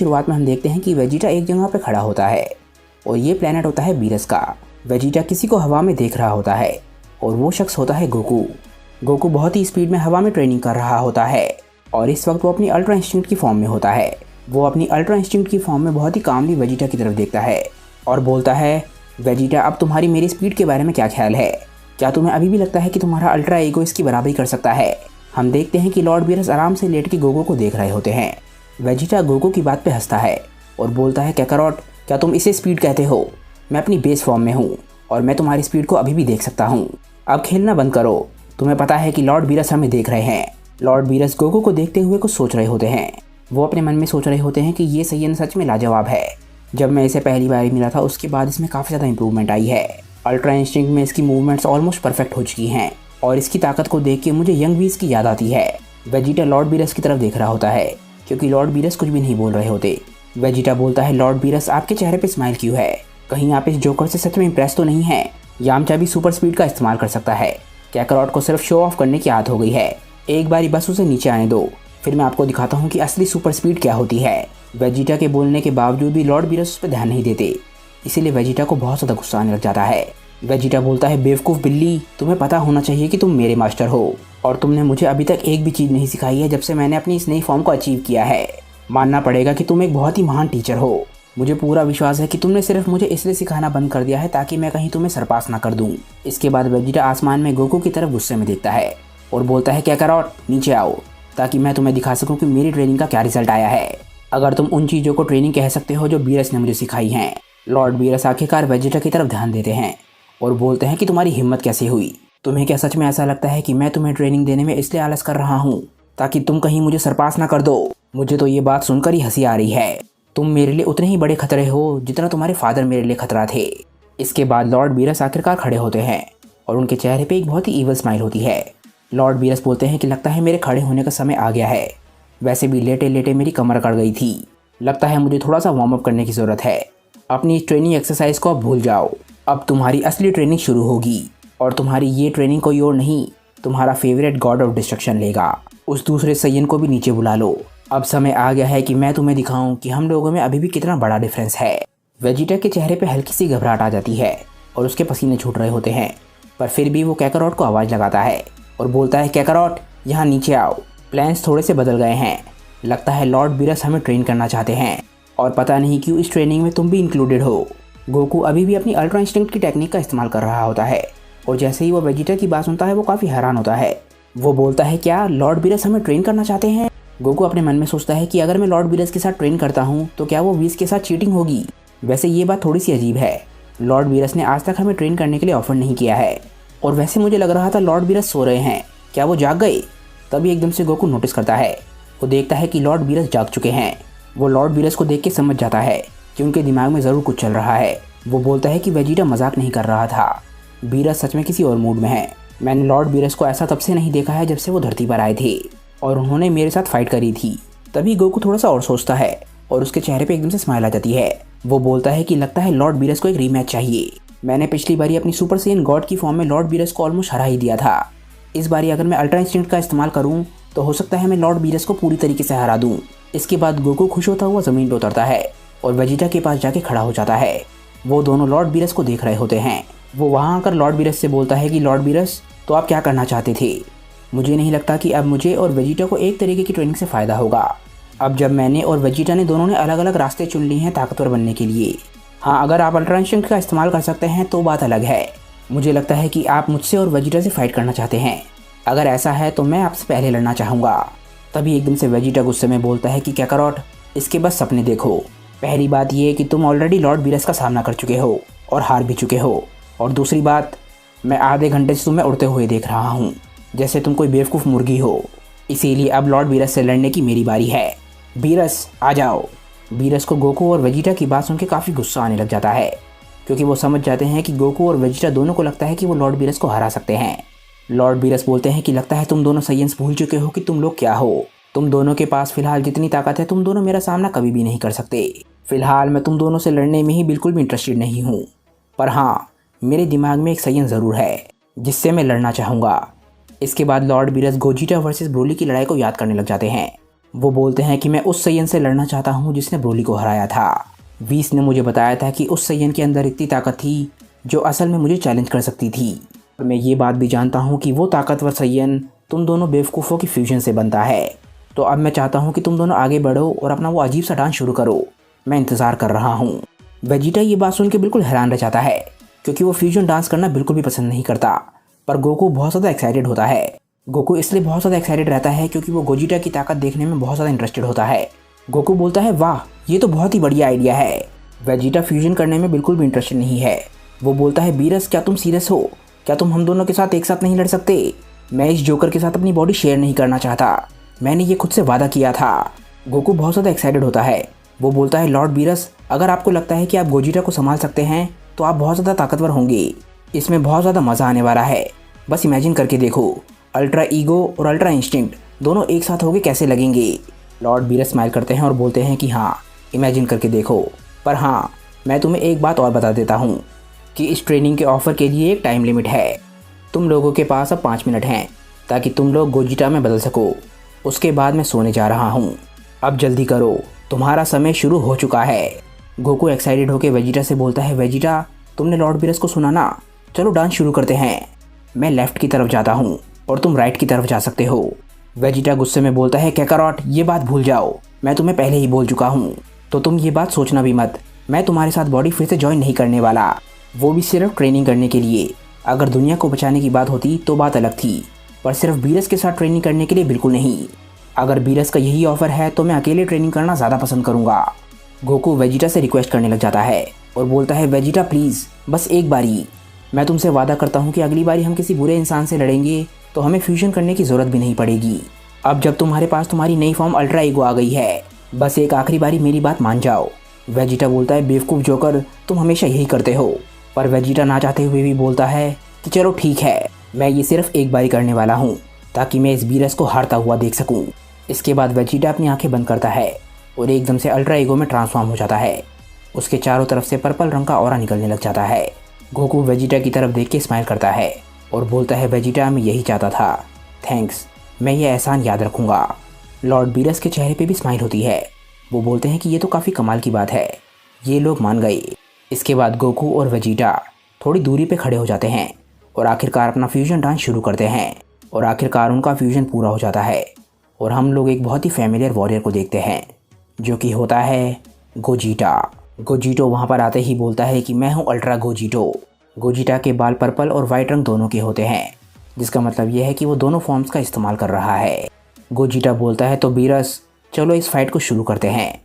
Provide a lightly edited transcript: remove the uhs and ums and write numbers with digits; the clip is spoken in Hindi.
शुरुआत में हम देखते हैं कि वेजिटा एक जगह पे खड़ा होता है और ये प्लेनेट होता है बीरस का। वेजिटा किसी को हवा में देख रहा होता है और वो शख्स होता है गोकू। गोकू बहुत ही स्पीड में हवा में ट्रेनिंग कर रहा होता है और इस वक्त वो अपनी अल्ट्रा इंस्टिंक्ट की फॉर्म में होता है। वो अपनी अल्ट्रा इंस्टिंक्ट की फॉर्म में बहुत ही कामली वेजिटा की तरफ देखता है और बोलता है, वेजिटा अब तुम्हारी मेरी स्पीड के बारे में क्या ख्याल है? क्या तुम्हें अभी भी लगता है कि तुम्हारा अल्ट्रा ईगो इसकी बराबरी कर सकता है? हम देखते हैं कि लॉर्ड बीरस आराम से लेट के गोकू को देख रहे होते हैं। वेजिटा गोकू की बात पे हंसता है और बोलता है, कैकारोट क्या तुम इसे स्पीड कहते हो? मैं अपनी बेस फॉर्म में हूँ और मैं तुम्हारी स्पीड को अभी भी देख सकता हूँ। अब खेलना बंद करो, तुम्हें पता है कि लॉर्ड बीरस हमें देख रहे हैं। लॉर्ड बीरस गोकू को देखते हुए कुछ सोच रहे होते हैं। वो अपने मन में सोच रहे होते हैं कि ये सैयन सच में लाजवाब है। जब मैं इसे पहली बार मिला था उसके बाद इसमें काफ़ी ज़्यादा इंप्रूवमेंट आई है। अल्ट्रा इंस्टिंक्ट में इसकी मूवमेंट्स ऑलमोस्ट परफेक्ट हो चुकी हैं और इसकी ताकत को देख के मुझे यंग बीस की याद आती है। वेजिटा लॉर्ड बीरस की तरफ देख रहा होता है क्योंकि लॉर्ड बीरस कुछ भी नहीं बोल रहे होते। वेजिटा बोलता है, लॉर्ड बीरस आपके चेहरे पे स्माइल क्यों है? कहीं आप इस जोकर से सच में इंप्रेस तो नहीं है? यामचा भी सुपर स्पीड का इस्तेमाल कर सकता है। कैकारोट को सिर्फ शो ऑफ करने की आदत हो गई है। एक बारी बस उसे नीचे आने दो, फिर मैं आपको दिखाता हूँ कि असली सुपर स्पीड क्या होती है। वेजिटा के बोलने के बावजूद भी लॉर्ड बीरस उस पर ध्यान नहीं देते, इसीलिए वेजिटा को बहुत ज़्यादा गुस्सा आने लग जाता है। वेजिटा बोलता है, बेवकूफ़ बिल्ली, तुम्हें पता होना चाहिए कि तुम मेरे मास्टर हो और तुमने मुझे अभी तक एक भी चीज़ नहीं सिखाई है जब से मैंने अपनी इस नई फॉर्म को अचीव किया है। मानना पड़ेगा कि तुम एक बहुत ही महान टीचर हो। मुझे पूरा विश्वास है कि तुमने सिर्फ मुझे इसलिए सिखाना बंद कर दिया है ताकि मैं कहीं तुम्हें सरपास ना कर दूं। इसके बाद वेजिटा आसमान में गोकू की तरफ गुस्से में देखता है और बोलता है, कैकारोट नीचे आओ ताकि मैं तुम्हें दिखा सकूं कि मेरी ट्रेनिंग का क्या रिजल्ट आया है। अगर तुम उन चीज़ों को ट्रेनिंग कह सकते हो जो बीरस ने मुझे सिखाई हैं। लॉर्ड बीरस आखिरकार वेजिटा की तरफ ध्यान देते हैं और बोलते हैं कि तुम्हारी हिम्मत कैसे हुई? तुम्हें क्या सच में ऐसा लगता है कि मैं तुम्हें ट्रेनिंग देने में इसलिए आलस कर रहा हूँ ताकि तुम कहीं मुझे सरपास ना कर दो? मुझे तो ये बात सुनकर ही हंसी आ रही है। तुम मेरे लिए उतने ही बड़े खतरे हो जितना तुम्हारे फादर मेरे लिए खतरा थे। इसके बाद लॉर्ड बीरस आखिरकार खड़े होते हैं और उनके चेहरे पे एक बहुत ही ईवल स्माइल होती है। लॉर्ड बीरस बोलते हैं कि लगता है मेरे खड़े होने का समय आ गया है। वैसे भी लेटे लेटे मेरी कमर अकड़ गई थी। लगता है मुझे थोड़ा सा वार्म अप करने की ज़रूरत है। अपनी इस ट्रेनिंग एक्सरसाइज को अब भूल जाओ। अब तुम्हारी असली ट्रेनिंग शुरू होगी और तुम्हारी ये ट्रेनिंग कोई और नहीं, तुम्हारा फेवरेट गॉड ऑफ डिस्ट्रक्शन लेगा। उस दूसरे सैयन को भी नीचे बुला लो। अब समय आ गया है कि मैं तुम्हें दिखाऊं कि हम लोगों में अभी भी कितना बड़ा डिफरेंस है। वेजिटा के चेहरे पे हल्की सी घबराहट आ जाती है और उसके पसीने छूट रहे होते हैं, पर फिर भी वो कैकारोट को आवाज़ लगाता है और बोलता है, कैकारोट यहाँ नीचे आओ। प्लान्स थोड़े से बदल गए हैं। लगता है लॉर्ड बीरस हमें ट्रेन करना चाहते हैं और पता नहीं क्यों इस ट्रेनिंग में तुम भी इंक्लूडेड हो। गोकू अभी भी अपनी अल्ट्रा इंस्टिंक्ट की टेक्निक का इस्तेमाल कर रहा होता है और जैसे ही वो वेजिटा की बात सुनता है वो काफ़ी हैरान होता है। वो बोलता है, क्या लॉर्ड बीरस हमें ट्रेन करना चाहते हैं? गोकू अपने मन में सोचता है कि अगर मैं लॉर्ड बीरस के साथ ट्रेन करता हूँ तो क्या वो वीस के साथ चीटिंग होगी? वैसे ये बात थोड़ी सी अजीब है। लॉर्ड बीरस ने आज तक हमें ट्रेन करने के लिए ऑफर नहीं किया है और वैसे मुझे लग रहा था लॉर्ड बीरस सो रहे हैं, क्या वो जाग गए? तभी एकदम से गोकू नोटिस करता है। वो देखता है कि लॉर्ड बीरस जाग चुके हैं। वो लॉर्ड बीरस को देख के समझ जाता है कि उनके दिमाग में ज़रूर कुछ चल रहा है। वो बोलता है कि वेजिटा मजाक नहीं कर रहा था, बीरस सच में किसी और मूड में है। मैंने लॉर्ड बीरस को ऐसा तब से नहीं देखा है जब से वो धरती पर आए थे और उन्होंने मेरे साथ फाइट करी थी। तभी गोकू थोड़ा सा और सोचता है और उसके चेहरे पे एकदम से स्माइल आ जाती है। वो बोलता है कि लगता है लॉर्ड बीरस को एक रीमैच चाहिए। मैंने पिछली बारी अपनी सुपर सेयन गॉड की फॉर्म में लॉर्ड बीरस को ऑलमोस्ट हरा ही दिया था। इस बारी अगर मैं अल्ट्रा इंस्टिंक्ट का इस्तेमाल करूँ तो हो सकता है मैं लॉर्ड बीरस को पूरी तरीके से हरा दूँ। इसके बाद गोकू खुश होता हुआ ज़मीन पर उतरता है और वेजिटा के पास जाके खड़ा हो जाता है। वो दोनों लॉर्ड बीरस को देख रहे होते हैं। वो वहाँ आकर लॉर्ड बीरस से बोलता है कि लॉर्ड बीरस, तो आप क्या करना चाहते थे? मुझे नहीं लगता कि अब मुझे और वेजिटा को एक तरीके की ट्रेनिंग से फ़ायदा होगा। अब जब मैंने और वेजिटा ने दोनों ने अलग अलग रास्ते चुन लिए हैं ताकतवर बनने के लिए। हाँ, अगर आप अल्ट्रा इंस्टिंक्ट का इस्तेमाल कर सकते हैं तो बात अलग है। मुझे लगता है कि आप मुझसे और वेजिटा से फाइट करना चाहते हैं। अगर ऐसा है तो मैं आपसे पहले लड़ना चाहूँगा। तभी एकदम से वेजिटा गुस्से में बोलता है कि कैकारोट, इसके बस सपने देखो। पहली बात ये कि तुम ऑलरेडी लॉर्ड बीरस का सामना कर चुके हो और हार भी चुके हो, और दूसरी बात, मैं आधे घंटे से तुम्हें उड़ते हुए देख रहा हूँ जैसे तुम कोई बेवकूफ़ मुर्गी हो। इसीलिए अब लॉर्ड बीरस से लड़ने की मेरी बारी है। बीरस आ जाओ। बीरस को गोकू और वेजिटा की बात सुन के काफ़ी गुस्सा आने लग जाता है क्योंकि वो समझ जाते हैं कि गोकू और वेजिटा दोनों को लगता है कि वो लॉर्ड बीरस को हरा सकते हैं। लॉर्ड बीरस बोलते हैं कि लगता है तुम दोनों साइंस भूल चुके हो कि तुम लोग क्या हो। तुम दोनों के पास फिलहाल जितनी ताकत है तुम दोनों मेरा सामना कभी भी नहीं कर सकते। फिलहाल मैं तुम दोनों से लड़ने में ही बिल्कुल भी इंटरेस्टेड नहीं हूँ, पर हाँ, मेरे दिमाग में एक साइंस ज़रूर है जिससे मैं लड़ना चाहूँगा। इसके बाद लॉर्ड बीरस गोजिटा वर्सेस ब्रोली की लड़ाई को याद करने लग जाते हैं वो बोलते हैं कि मैं उस सैयन से लड़ना चाहता हूँ जिसने ब्रोली को हराया था। वीस ने मुझे बताया था कि उस सैयन के अंदर इतनी ताकत थी जो असल में मुझे चैलेंज कर सकती थी। और मैं ये बात भी जानता हूँ कि वो ताकतवर सैयन तुम दोनों बेवकूफ़ों की फ्यूजन से बनता है। तो अब मैं चाहता हूँ कि तुम दोनों आगे बढ़ो और अपना वो अजीब सा डांस शुरू करो। मैं इंतज़ार कर रहा हूँ। वेजिटा ये बात सुन के बिल्कुल हैरान रह जाता है, क्योंकि वो फ्यूजन डांस करना बिल्कुल भी पसंद नहीं करता। पर गोकू बहुत ज़्यादा एक्साइटेड होता है। गोकू इसलिए बहुत ज़्यादा एक्साइटेड रहता है क्योंकि वो गोजिटा की ताकत देखने में बहुत ज़्यादा इंटरेस्टेड होता है। गोकू बोलता है, वाह, ये तो बहुत ही बढ़िया आइडिया है। वेजिटा फ्यूजन करने में बिल्कुल भी इंटरेस्टेड नहीं है। वो बोलता है, बीरस, क्या तुम सीरियस हो? क्या तुम हम दोनों के साथ एक साथ नहीं लड़ सकते? मैं इस जोकर के साथ अपनी बॉडी शेयर नहीं करना चाहता। मैंने ये खुद से वादा किया था। गोकू बहुत ज़्यादा एक्साइटेड होता है। वो बोलता है, लॉर्ड बीरस, अगर आपको लगता है कि आप गोजिटा को संभाल सकते हैं तो आप बहुत ज़्यादा ताकतवर होंगे। इसमें बहुत ज़्यादा मज़ा आने वाला है। बस इमेजिन करके देखो, अल्ट्रा ईगो और अल्ट्रा इंस्टिंक्ट दोनों एक साथ होके कैसे लगेंगे। लॉर्ड बीरस स्माइल करते हैं और बोलते हैं कि हाँ, इमेजिन करके देखो। पर हाँ, मैं तुम्हें एक बात और बता देता हूँ कि इस ट्रेनिंग के ऑफ़र के लिए एक टाइम लिमिट है। तुम लोगों के पास अब 5 मिनट हैं ताकि तुम लोग गोजिटा में बदल सको। उसके बाद मैं सोने जा रहा हूँ। अब जल्दी करो, तुम्हारा समय शुरू हो चुका है। गोकू एक्साइटेड होकर वेजिटा से बोलता है, वेजिटा, तुमने लॉर्ड बीरस को सुना ना? चलो डांस शुरू करते हैं। मैं लेफ्ट की तरफ जाता हूँ और तुम राइट की तरफ जा सकते हो। वेजिटा गुस्से में बोलता है, कैकारॉट, ये बात भूल जाओ, मैं तुम्हें पहले ही बोल चुका हूँ, तो तुम ये बात सोचना भी मत। मैं तुम्हारे साथ बॉडी फिर से ज्वाइन नहीं करने वाला, वो भी सिर्फ ट्रेनिंग करने के लिए। अगर दुनिया को बचाने की बात होती तो बात अलग थी, पर सिर्फ बीरस के साथ ट्रेनिंग करने के लिए बिल्कुल नहीं। अगर बीरस का यही ऑफर है तो मैं अकेले ट्रेनिंग करना ज़्यादा पसंद करूँगा। गोकू वेजिटा से रिक्वेस्ट करने लग जाता है और बोलता है, वेजिटा प्लीज़, बस एक बारी। मैं तुमसे वादा करता हूँ कि अगली बारी हम किसी बुरे इंसान से लड़ेंगे तो हमें फ्यूजन करने की ज़रूरत भी नहीं पड़ेगी। अब जब तुम्हारे पास तुम्हारी नई फॉर्म अल्ट्रा ईगो आ गई है, बस एक आखिरी बारी मेरी बात मान जाओ। वेजिटा बोलता है, बेवकूफ़ जोकर, तुम हमेशा यही करते हो। पर वेजिटा ना चाहते हुए भी बोलता है कि चलो ठीक है, मैं ये सिर्फ एक बारी करने वाला हूँ ताकि मैं इस बीरस को हारता हुआ देख सकूँ। इसके बाद वेजिटा अपनी आंखें बंद करता है और एकदम से अल्ट्रा ईगो में ट्रांसफॉर्म हो जाता है। उसके चारों तरफ से पर्पल रंग का ऑरा निकलने लग जाता है। गोकू वेजिटा की तरफ देख के स्माइल करता है और बोलता है, वेजिटा, मैं यही चाहता था, थैंक्स, मैं ये एहसान याद रखूँगा। लॉर्ड बीरस के चेहरे पे भी स्माइल होती है। वो बोलते हैं कि ये तो काफ़ी कमाल की बात है। ये लोग मान गए। इसके बाद गोकू और वेजिटा थोड़ी दूरी पे खड़े हो जाते हैं और आखिरकार अपना फ्यूजन डांस शुरू करते हैं और आखिरकार उनका फ्यूजन पूरा हो जाता है और हम लोग एक बहुत ही फैमिलियर वॉरियर को देखते हैं जो कि होता है गोजिटा। गोजिटो वहाँ पर आते ही बोलता है कि मैं हूँ अल्ट्रा गोजिटो। गोजिटा के बाल पर्पल और वाइट रंग दोनों के होते हैं, जिसका मतलब यह है कि वो दोनों फॉर्म्स का इस्तेमाल कर रहा है। गोजिटा बोलता है, तो बीरस, चलो इस फाइट को शुरू करते हैं।